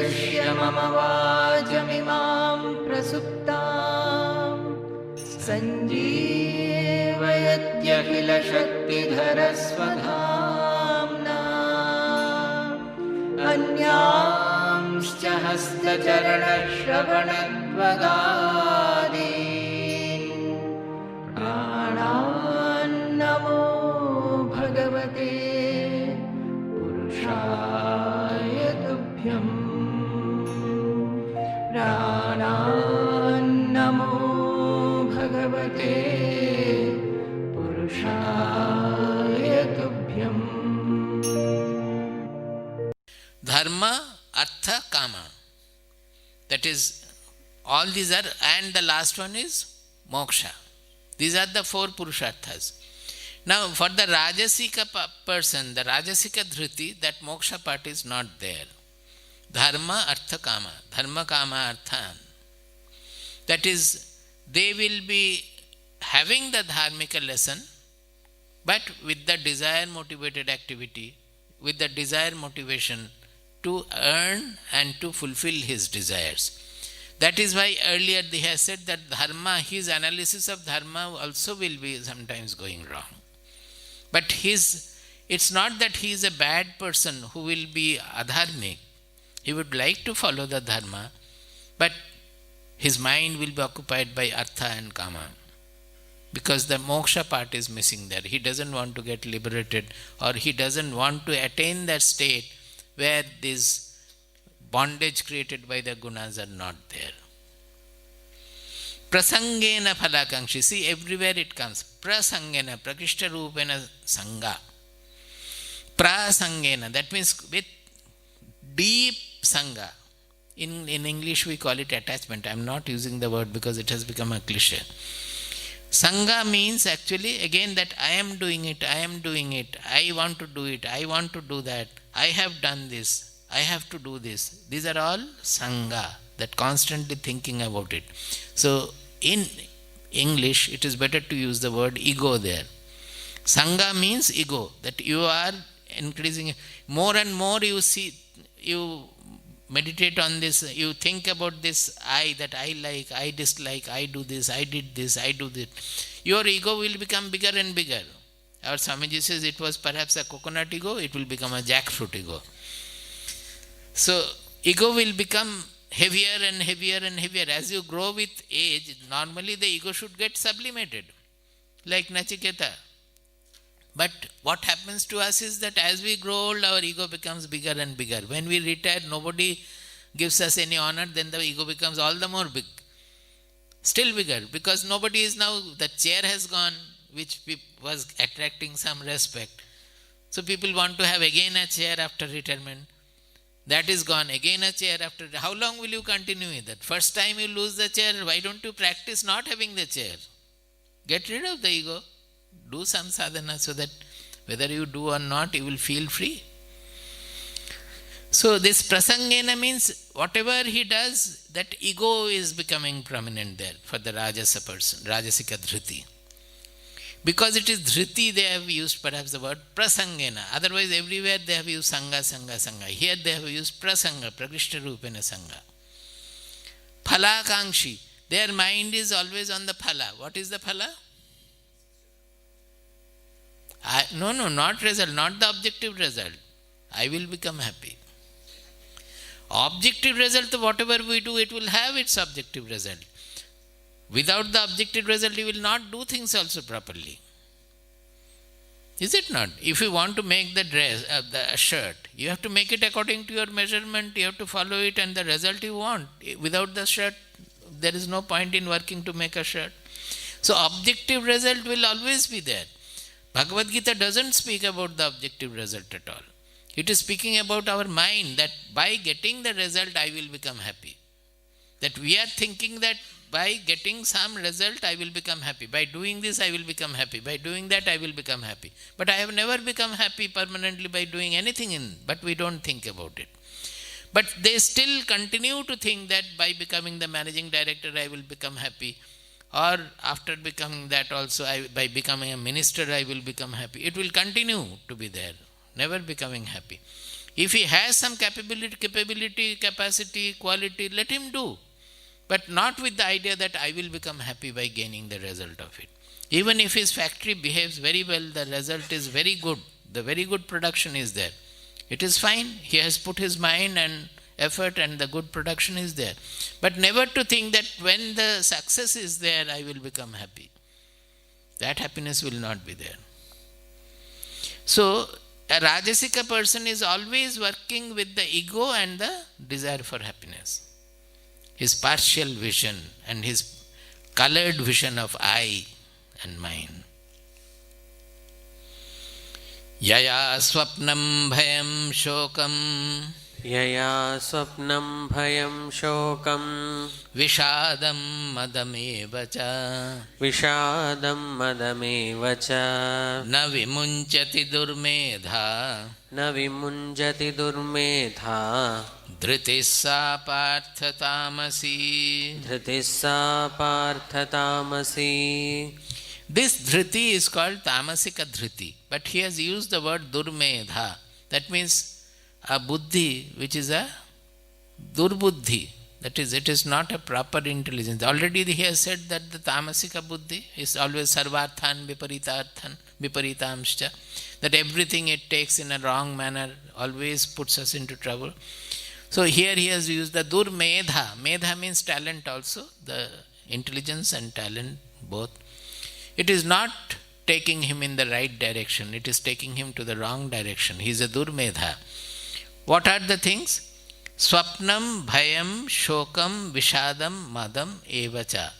प्रविश्य मम वाचमिमां प्रसुप्तां सञ्जीवयत्यखिलशक्तिधरस्वधाम्ना अन्यांश्च हस्तचरणश्रवणत्वगादीन् प्राणान्नमो भगवते पुरुषाय तुभ्यं प्राणान्नमो भगवते पुरुषाय तुभ्यम्. Dharma, Artha, Kama. That is, all these are, and the last one is Moksha. These are the four Purusharthas. Now, for the Rajasika person, the Rajasika Dhriti, that Moksha part is not there. Dharma, Artha, Kama. Dharma, Kama, Artha. That is, they will be having the Dharmika lesson, but with the desire motivated activity, with the desire motivation to earn and to fulfill his desires. That is why earlier they have said that dharma, his analysis of dharma also will be sometimes going wrong. But it's not that he is a bad person who will be adharmic. He would like to follow the dharma, but his mind will be occupied by artha and kama. Because the moksha part is missing there. He doesn't want to get liberated, or he doesn't want to attain that state where this bondage created by the gunas are not there. Prasangena phalakankshi. See, everywhere it comes. Prasangena, prakishta rupena sangha. Prasangena, that means with deep sangha. In English we call it attachment. I am not using the word because it has become a cliche. Sangha means actually again that I am doing it, I want to do it, I want to do that, I have done this, I have to do this. These are all sangha, that constantly thinking about it. So in English it is better to use the word ego there. Sangha means ego, that you are increasing more and more. You see, you meditate on this, you think about this I, that I like, I dislike, I do this, I did this, I do that. Your ego will become bigger and bigger. Our Swamiji says it was perhaps a coconut ego, it will become a jackfruit ego. So ego will become heavier and heavier and heavier. As you grow with age, normally the ego should get sublimated, like Nachiketa. But what happens to us is that as we grow old, our ego becomes bigger and bigger. When we retire, nobody gives us any honor, then the ego becomes all the more big. Still bigger, because nobody is now, the chair has gone, which was attracting some respect. So people want to have again a chair after retirement. That is gone, again a chair after. How long will you continue with that? First time you lose the chair, why don't you practice not having the chair? Get rid of the ego. Do some sadhana so that whether you do or not, you will feel free. So this prasangena means whatever he does, that ego is becoming prominent there for the Rajasa person, Rajasika Dhriti. Because it is Dhriti, they have used perhaps the word prasangena. Otherwise everywhere they have used sangha, sangha, sangha. Here they have used prasanga, prakrishta rupena sangha. Phalakankshi, their mind is always on the phala. What is the phala? No, not result, not the objective result. I will become happy. Objective result, whatever we do, it will have its objective result. Without the objective result, you will not do things also properly. Is it not? If you want to make the dress, the shirt, you have to make it according to your measurement, you have to follow it and the result you want. Without the shirt, there is no point in working to make a shirt. So objective result will always be there. Bhagavad Gita doesn't speak about the objective result at all. It is speaking about our mind, that by getting the result I will become happy. That we are thinking that by getting some result I will become happy. By doing this I will become happy. By doing that I will become happy. But I have never become happy permanently by doing anything but we don't think about it. But they still continue to think that by becoming the managing director I will become happy. Or after becoming that also, by becoming a minister, I will become happy. It will continue to be there, never becoming happy. If he has some capacity, quality, let him do. But not with the idea that I will become happy by gaining the result of it. Even if his factory behaves very well, the result is very good, the very good production is there. It is fine. He has put his mind and effort and the good production is there. But never to think that when the success is there, I will become happy. That happiness will not be there. So, a Rajasika person is always working with the ego and the desire for happiness. His partial vision and his colored vision of I and mine. Yaya swapnam bhayam shokam Yaya swapnam bhayam shokam vishadam madamevacha Vishadam madamevacha na vimunchati durmedha Na vimunjati durmedha dhritissa parthatamasi. Dhritissa parthatamasi. This dhriti is called tamasika dhriti, but he has used the word durmedha. That means a buddhi which is a durbuddhi. That is, it is not a proper intelligence. Already he has said that the tamasika buddhi is always sarvarthan viparitamscha. That everything it takes in a wrong manner always puts us into trouble. So here he has used the durmedha. Medha means talent also, the intelligence and talent both. It is not taking him in the right direction. It is taking him to the wrong direction. He is a durmedha. What are the things? Swapnam, bhayam, shokam, vishadam, madam, evacha.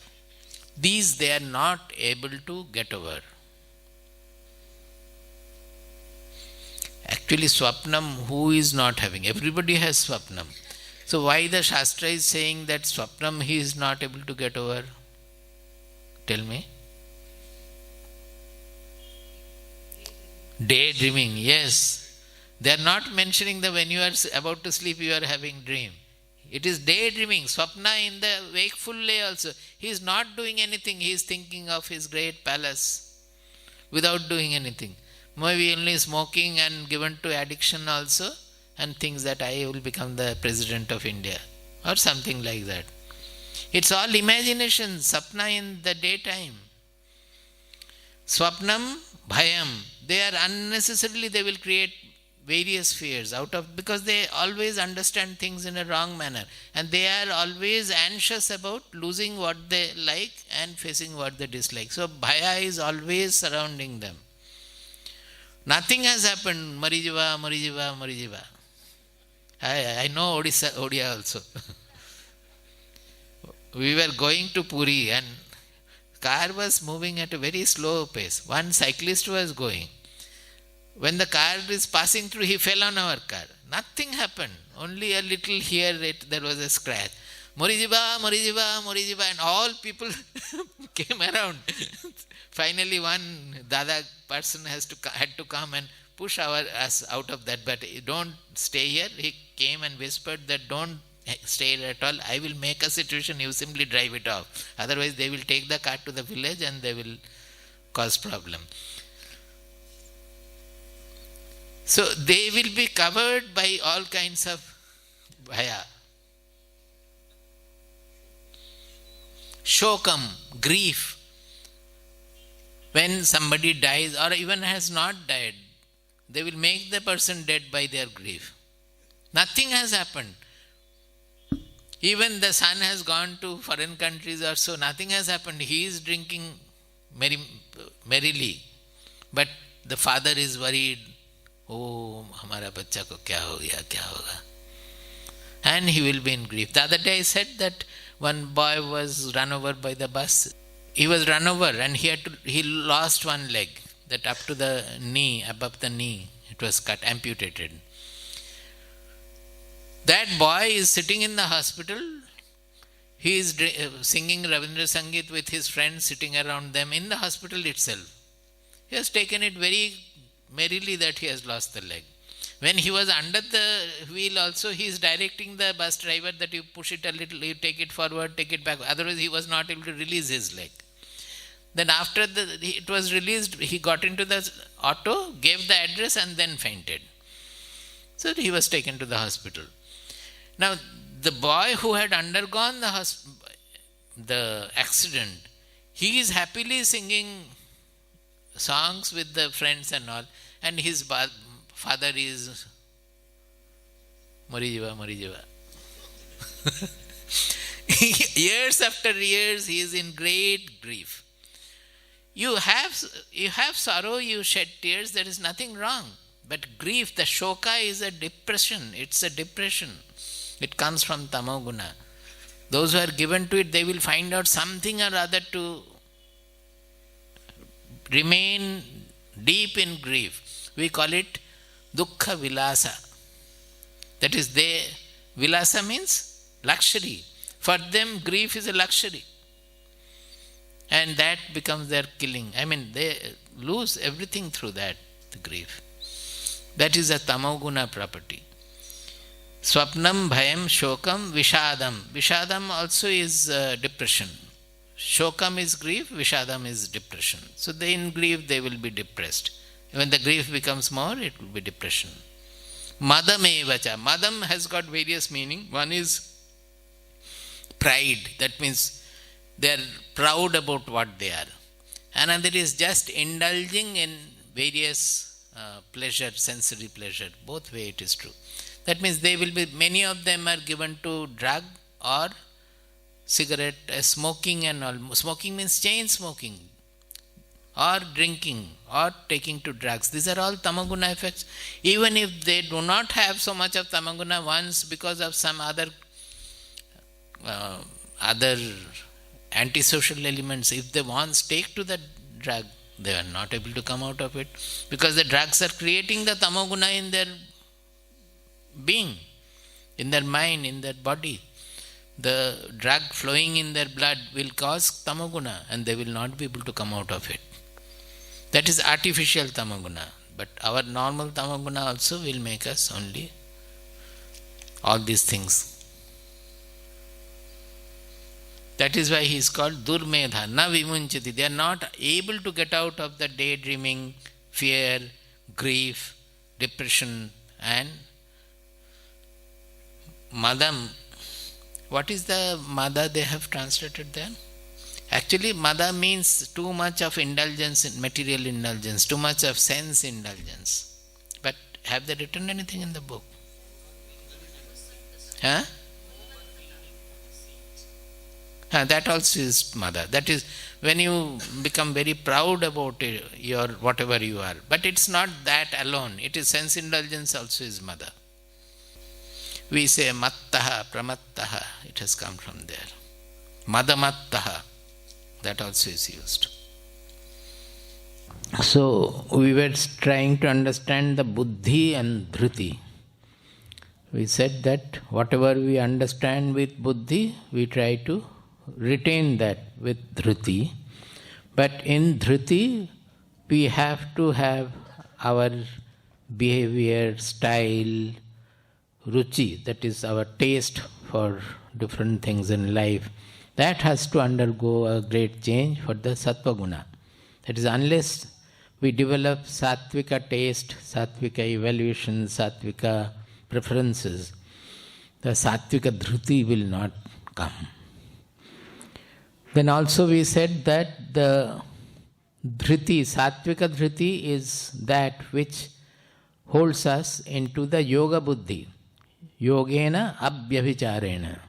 These they are not able to get over. Actually, swapnam, who is not having? Everybody has swapnam. So why the Shastra is saying that swapnam he is not able to get over? Tell me. Daydreaming, yes. They are not mentioning that when you are about to sleep, you are having dream. It is daydreaming. Swapna in the wakeful lay also. He is not doing anything. He is thinking of his great palace without doing anything. Maybe only smoking and given to addiction also, and thinks that I will become the president of India or something like that. It's all imagination, sapna in the daytime. Swapnam, bhayam. They are unnecessarily, they will create various fears because they always understand things in a wrong manner, and they are always anxious about losing what they like and facing what they dislike. So bhaya is always surrounding them. Nothing has happened. Marijiva, Marijiva, Marijiva. I know Odia also. We were going to Puri and car was moving at a very slow pace. One cyclist was going. When the car is passing through, he fell on our car. Nothing happened. Only a little here, there was a scratch. Morijiba, Morijiba, Morijiba, and all people came around. Finally, one Dada person had to come and push us out of that. But don't stay here. He came and whispered that don't stay here at all. I will make a situation. You simply drive it off. Otherwise, they will take the car to the village and they will cause problem. So they will be covered by all kinds of bhaya. Shokam, grief. When somebody dies or even has not died, they will make the person dead by their grief. Nothing has happened. Even the son has gone to foreign countries or so, nothing has happened. He is drinking merrily. But the father is worried. Oh, hamara bachcha ko kya ho gaya, kya hoga? And he will be in grief. The other day I said that one boy was run over by the bus. He was run over and he lost one leg, that up to the knee, above the knee, it was cut, amputated. That boy is sitting in the hospital. He is singing Ravindra Sangeet with his friends sitting around them in the hospital itself. He has taken it very merrily that he has lost the leg. When he was under the wheel also, he is directing the bus driver that you push it a little, you take it forward, take it back. Otherwise, he was not able to release his leg. Then after it was released, he got into the auto, gave the address and then fainted. So he was taken to the hospital. Now, the boy who had undergone the accident, he is happily singing songs with the friends and all, and his father is Marijiva, Marijiva. Years after years, he is in great grief. You have sorrow, you shed tears, there is nothing wrong. But grief, the shoka, is a depression. It's a depression. It comes from tamoguna. Those who are given to it, they will find out something or other to remain deep in grief. We call it dukkha vilasa. That is, vilasa means luxury. For them, grief is a luxury. And that becomes their killing. I mean, they lose everything through that, the grief. That is a tamoguna property. Swapnam, bhayam, shokam, vishadam. Vishadam also is depression. Shokam is grief, vishadam is depression. So in grief they will be depressed. When the grief becomes more, it will be depression. Madam evacha. Madam has got various meaning. One is pride. That means they are proud about what they are. Another is just indulging in various pleasure, sensory pleasure. Both way it is true. That means many of them are given to drug or cigarette, smoking and all. Smoking means chain smoking, or drinking, or taking to drugs. These are all tamoguna effects. Even if they do not have so much of tamoguna, once because of some other antisocial elements, if they once take to the drug, they are not able to come out of it, because the drugs are creating the tamoguna in their being, in their mind, in their body. The drug flowing in their blood will cause tamoguna, and they will not be able to come out of it. That is artificial tamoguna. But our normal tamoguna also will make us only all these things. That is why he is called Durmedha, na vimunchati. They are not able to get out of the daydreaming, fear, grief, depression and madam. What is the mada they have translated there? Actually, mada means too much of indulgence, in material indulgence, too much of sense indulgence. But have they written anything in the book? Huh? That also is mada. That is when you become very proud about your whatever you are. But it's not that alone. It is sense indulgence also is mada. We say mattaha, pramattaha. It has come from there. Madamattaha. That also is used. So we were trying to understand the buddhi and dhruti. We said that whatever we understand with buddhi, we try to retain that with dhruti. But in dhruti, we have to have our behavior, style, ruchi, that is our taste for different things in life. That has to undergo a great change for the sattva guna. That is, unless we develop sattvika taste, sattvika evaluation, sattvika preferences, the sattvika dhruti will not come. Then also we said that the dhruti, sattvika dhruti, is that which holds us into the yoga buddhi. Yogena abhyavicharena.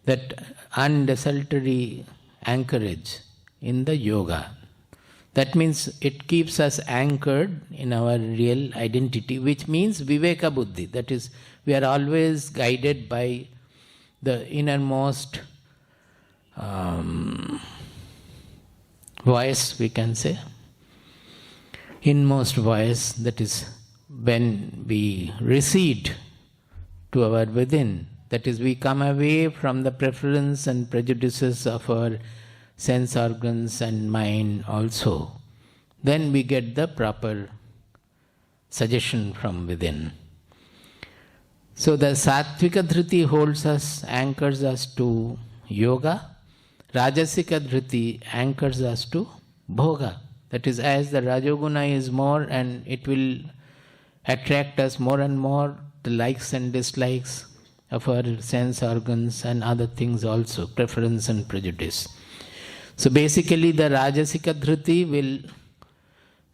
That undesultory anchorage in the yoga. That means it keeps us anchored in our real identity, which means viveka buddhi. That is, we are always guided by the innermost voice, we can say. Inmost voice, that is when we recede to our within. That is, we come away from the preference and prejudices of our sense organs and mind also. Then we get the proper suggestion from within. So the sattvika dhruti holds us, anchors us to yoga. Rajasika dhruti anchors us to bhoga. That is, as the rajoguna is more, and it will attract us more and more, the likes and dislikes of our sense organs and other things also, preference and prejudice. So basically the Rajasika Dhruti will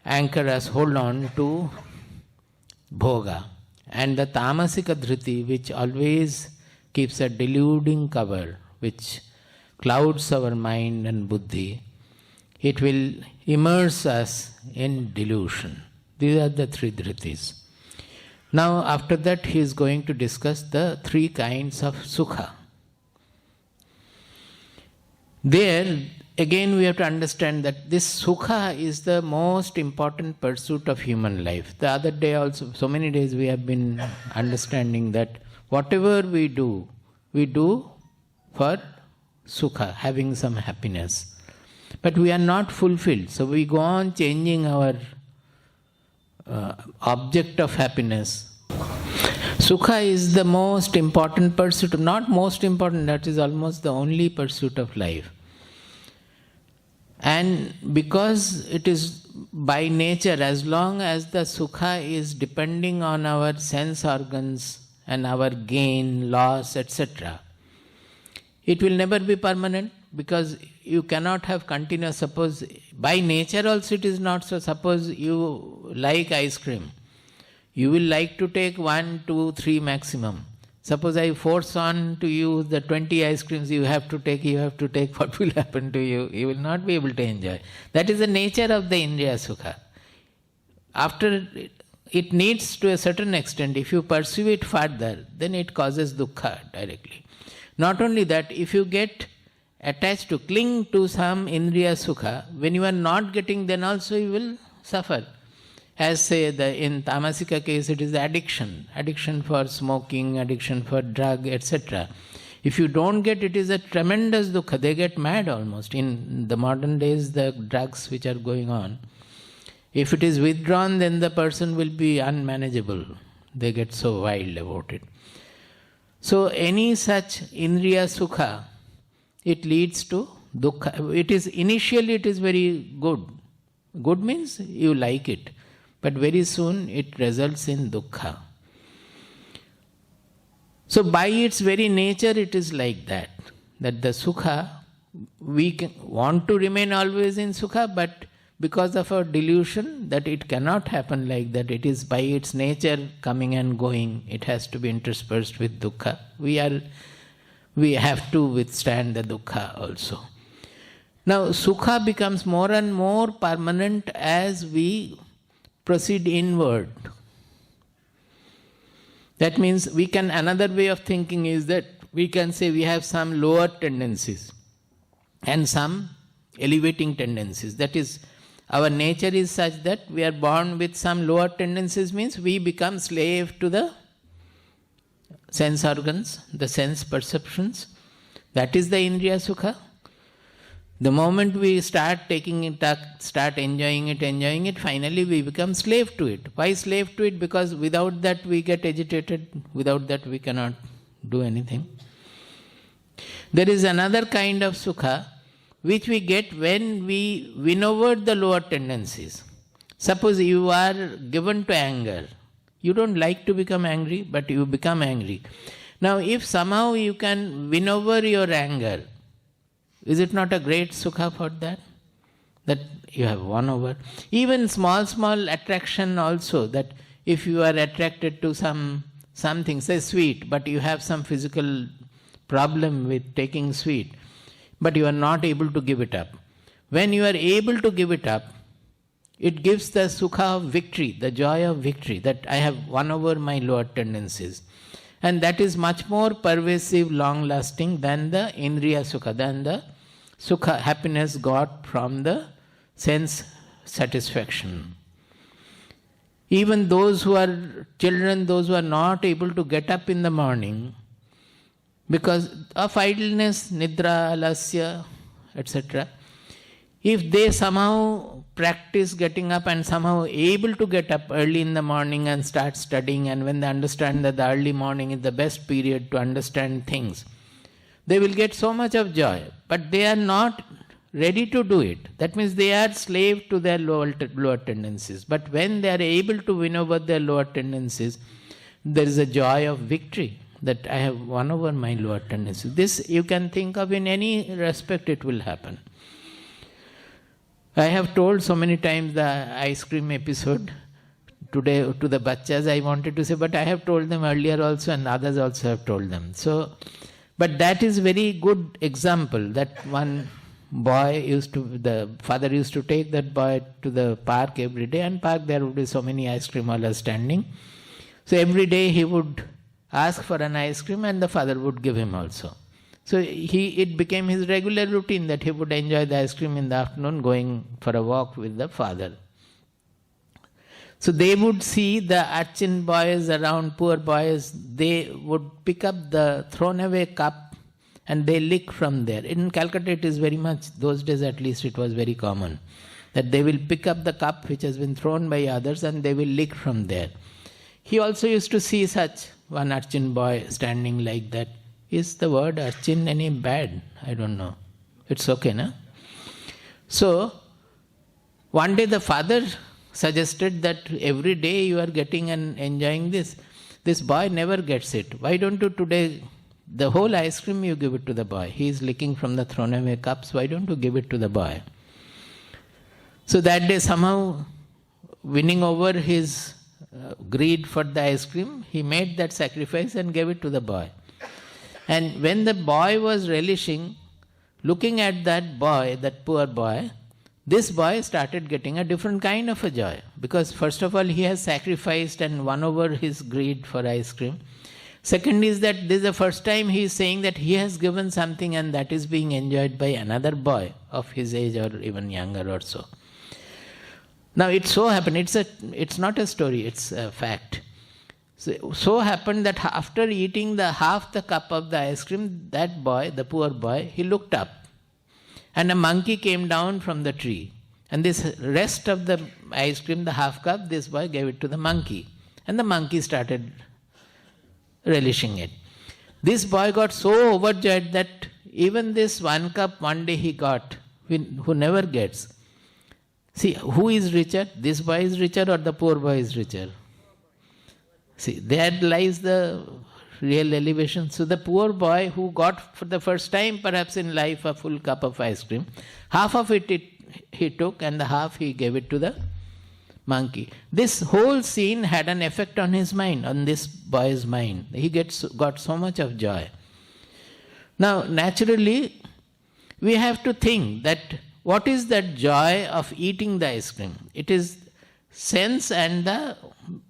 anchor us, hold on to bhoga. And the Tamasika Dhruti, which always keeps a deluding cover, which clouds our mind and buddhi, it will immerse us in delusion. These are the three dhritis. Now after that he is going to discuss the three kinds of sukha. There again we have to understand that this sukha is the most important pursuit of human life. The other day also, so many days we have been understanding that whatever we do for sukha, having some happiness. But we are not fulfilled, so we go on changing our object of happiness. Sukha is the most important pursuit, not most important, that is almost the only pursuit of life. And because it is by nature, as long as the sukha is depending on our sense organs and our gain, loss, etc., it will never be permanent, because you cannot have continuous. Suppose by nature also it is not so. Suppose you like ice cream, you will like to take 1, 2, 3 maximum. Suppose I force on to you the 20 ice creams you have to take, what will happen to you? You will not be able to enjoy. That is the nature of the Indriya Sukha. After it needs to a certain extent, if you pursue it further, then it causes dukkha directly. Not only that, if you get attached to, cling to some Indriya Sukha, when you are not getting, then also you will suffer. As say in Tamasika case, it is addiction for smoking, addiction for drug, etc. If you don't get, it is a tremendous dukkha. They get mad almost. In the modern days, the drugs which are going on, if it is withdrawn, then the person will be unmanageable. They get so wild about it. So any such Indriya Sukha, it leads to dukkha. It is initially it is very good. Good means you like it. But very soon it results in dukkha. So by its very nature it is like that. That the sukha, we want to remain always in sukha, but because of our delusion that it cannot happen like that, it is by its nature coming and going, it has to be interspersed with dukkha. We have to withstand the dukkha also. Now sukha becomes more and more permanent as we proceed inward. That means another way of thinking is that we can say we have some lower tendencies and some elevating tendencies. That is, our nature is such that we are born with some lower tendencies, means we become slave to the sense organs, the sense perceptions. That is the Indriya Sukha. The moment we start taking it up, start enjoying it, finally we become slave to it. Why slave to it? Because without that we get agitated, without that we cannot do anything. There is another kind of sukha which we get when we win over the lower tendencies. Suppose you are given to anger. You don't like to become angry, but you become angry. Now if somehow you can win over your anger, is it not a great sukha for that? That you have won over. Even small attraction also, that if you are attracted to something, say sweet, but you have some physical problem with taking sweet, but you are not able to give it up. When you are able to give it up, it gives the sukha of victory, the joy of victory, that I have won over my lower tendencies. And that is much more pervasive, long-lasting than the Indriya Sukha, than the Sukha, happiness got from the sense satisfaction. Even those who are children, those who are not able to get up in the morning because of idleness, nidra, alasya, etc., if they somehow practice getting up and somehow able to get up early in the morning and start studying, and when they understand that the early morning is the best period to understand things, they will get so much of joy. But they are not ready to do it. That means they are slave to their lower tendencies. But when they are able to win over their lower tendencies, there is a joy of victory, that I have won over my lower tendencies. This you can think of in any respect, it will happen. I have told so many times the ice cream episode today to the bachas, I wanted to say, but I have told them earlier also, and others also have told them. So, but that is very good example, that one boy the father used to take that boy to the park every day, and park there would be so many ice cream wallahs standing. So every day he would ask for an ice cream and the father would give him also. So it became his regular routine that he would enjoy the ice cream in the afternoon, going for a walk with the father. So they would see the urchin boys around, poor boys, they would pick up the thrown away cup and they lick from there. In Calcutta it is very much, those days at least it was very common, that they will pick up the cup which has been thrown by others and they will lick from there. He also used to see such one urchin boy standing like that. Is the word urchin any bad? I don't know. It's okay, no? So, one day the father suggested that every day you are getting and enjoying this. This boy never gets it. Why don't you today, the whole ice cream you give it to the boy. He is licking from the thrown away cups. Why don't you give it to the boy? So that day somehow, winning over his greed for the ice cream, he made that sacrifice and gave it to the boy. And when the boy was relishing, looking at that boy, that poor boy, this boy started getting a different kind of a joy. Because first of all, he has sacrificed and won over his greed for ice cream. Second is that this is the first time he is saying that he has given something and that is being enjoyed by another boy of his age or even younger or so. Now it so happened, it's not a story, it's a fact. So happened that after eating half the cup of the ice cream, that boy, the poor boy, he looked up. And a monkey came down from the tree. And this rest of the ice cream, the half cup, this boy gave it to the monkey. And the monkey started relishing it. This boy got so overjoyed that even this one cup one day he got, who never gets. See, who is richer? This boy is richer or the poor boy is richer? See, there lies the real elevation. So the poor boy who got for the first time perhaps in life a full cup of ice cream, half of it he took and the half he gave it to the monkey. This whole scene had an effect on his mind, on this boy's mind. He got so much of joy. Now, naturally, we have to think that what is that joy of eating the ice cream? It is sense and the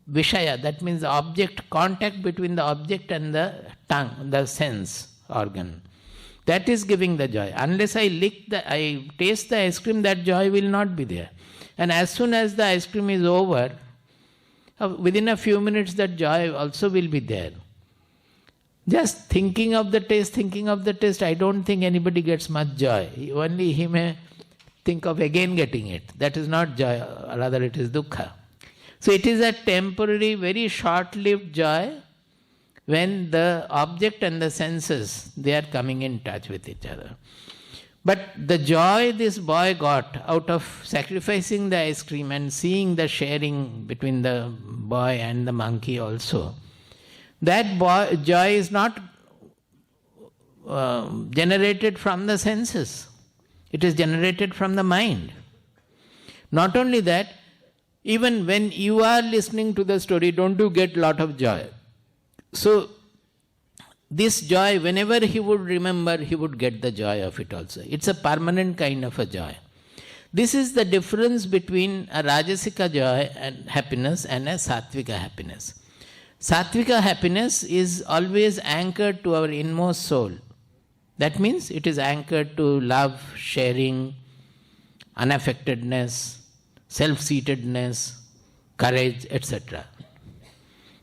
vishaya, that means the object, contact between the object and the tongue, the sense organ. That is giving the joy. Unless I taste the ice cream, that joy will not be there. And as soon as the ice cream is over, within a few minutes that joy also will be there. Just thinking of the taste, I don't think anybody gets much joy. Only he may think of again getting it. That is not joy, rather it is dukkha. So it is a temporary, very short-lived joy when the object and the senses, they are coming in touch with each other. But the joy this boy got out of sacrificing the ice cream and seeing the sharing between the boy and the monkey also, that joy is not generated from the senses. It is generated from the mind. Not only that, even when you are listening to the story, don't you get a lot of joy? So, this joy, whenever he would remember, he would get the joy of it also. It's a permanent kind of a joy. This is the difference between a Rajasika joy and happiness and a Sattvika happiness. Sattvika happiness is always anchored to our inmost soul. That means it is anchored to love, sharing, unaffectedness, self-seatedness, courage, etc.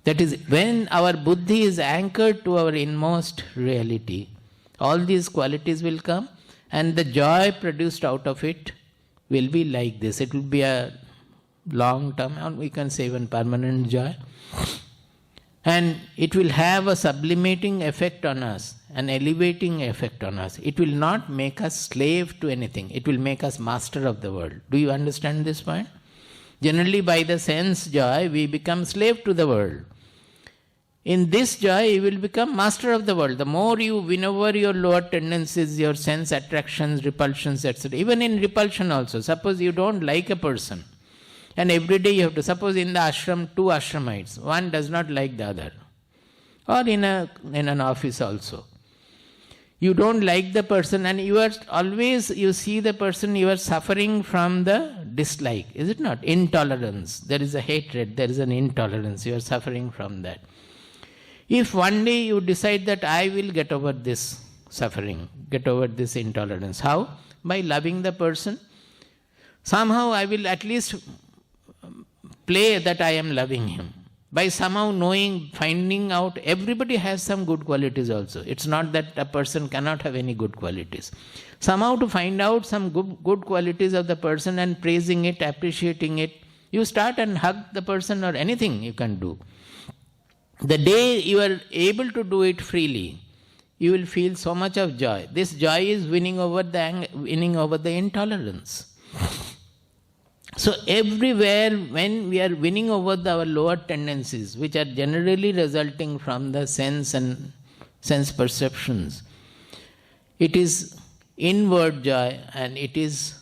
That is, when our buddhi is anchored to our inmost reality, all these qualities will come and the joy produced out of it will be like this. It will be a long term, or we can say even permanent joy. And it will have a sublimating effect on us, an elevating effect on us. It will not make us slave to anything. It will make us master of the world. Do you understand this point? Generally, by the sense joy, we become slave to the world. In this joy, you will become master of the world. The more you win over your lower tendencies, your sense attractions, repulsions, etc. Even in repulsion also. Suppose you don't like a person, and every day you have to, suppose in the ashram, two ashramites, one does not like the other. Or in an office also. You don't like the person, and you are always, you see the person, you are suffering from the dislike. Is it not? Intolerance. There is a hatred, there is an intolerance. You are suffering from that. If one day you decide that I will get over this suffering, get over this intolerance. How? By loving the person. Somehow I will at least play that I am loving him. By somehow knowing, finding out, everybody has some good qualities also. It's not that a person cannot have any good qualities. Somehow to find out some good qualities of the person and praising it, appreciating it, you start and hug the person or anything you can do. The day you are able to do it freely, you will feel so much of joy. This joy is winning over the intolerance. So everywhere when we are winning over our lower tendencies, which are generally resulting from the sense and sense perceptions, it is inward joy, and it is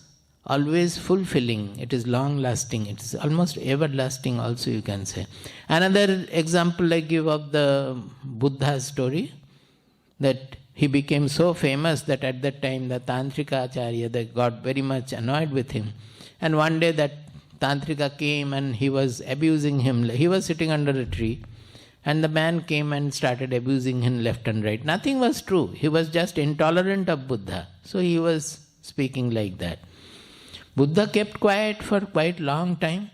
always fulfilling, it is long lasting, it is almost everlasting also, you can say. Another example I give of the Buddha story, that he became so famous that at that time the Tantrika Acharya, they got very much annoyed with him. And one day that Tantrika came and he was abusing him. He was sitting under a tree, and the man came and started abusing him left and right. Nothing was true. He was just intolerant of Buddha. So he was speaking like that. Buddha kept quiet for quite long time.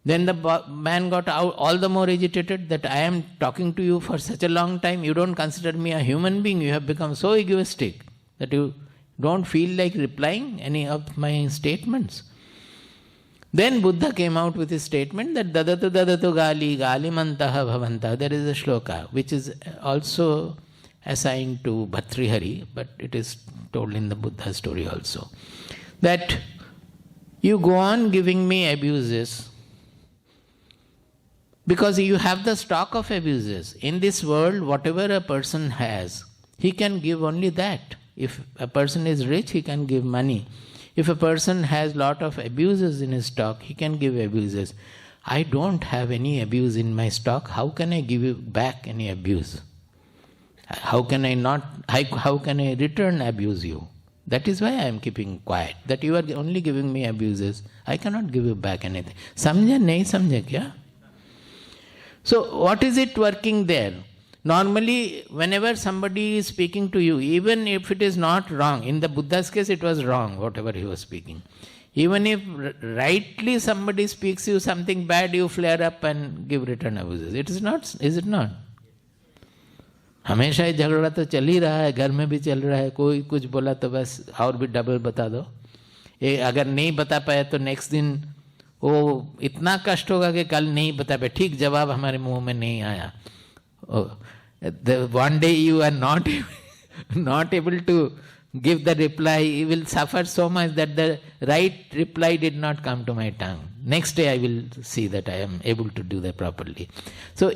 Then the man got all the more agitated that I am talking to you for such a long time. You don't consider me a human being. You have become so egoistic that you don't feel like replying any of my statements. Then Buddha came out with his statement that dadatu dadatu gali galimantaha bhavanta. There is a shloka which is also assigned to Bhartrihari, but it is told in the Buddha story also. That you go on giving me abuses because you have the stock of abuses. In this world, whatever a person has, he can give only that. If a person is rich, he can give money. If a person has lot of abuses in his stock, he can give abuses. I don't have any abuse in my stock. How can I give you back any abuse? How can I return abuse you? That is why I am keeping quiet. That you are only giving me abuses. I cannot give you back anything. Samjha nahi samjha kya? So what is it working there? Normally, whenever somebody is speaking to you, even if it is not wrong, in the Buddha's case it was wrong, whatever he was speaking. Even if rightly somebody speaks you something bad, you flare up and give return abuses. It is not, is it not? हमेशा ही झगड़ा तो चल ही रहा है, घर में भी चल रहा है, कोई कुछ बोला तो बस और भी डबल बता दो. अगर नहीं बता पाया तो नेक्स्ट दिन वो इतना कष्ट होगा कि कल नहीं बता पाया, ठीक जवाब हमारे मुंह में नहीं आया. One day you are not able to give the reply, you will suffer so much that the right reply did not come to my tongue. Next day I will see that I am able to do that properly. So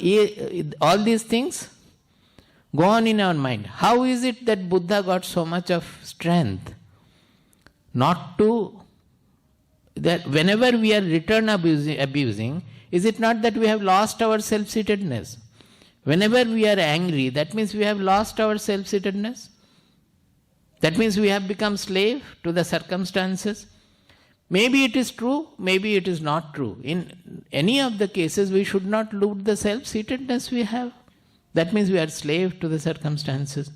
all these things go on in our mind. How is it that Buddha got so much of strength? Not to, that whenever we are return abusing, is it not that we have lost our self-seatedness? Whenever we are angry, that means we have lost our self-seatedness. That means we have become slave to the circumstances. Maybe it is true, maybe it is not true. In any of the cases, we should not lose the self-seatedness we have. That means we are slave to the circumstances.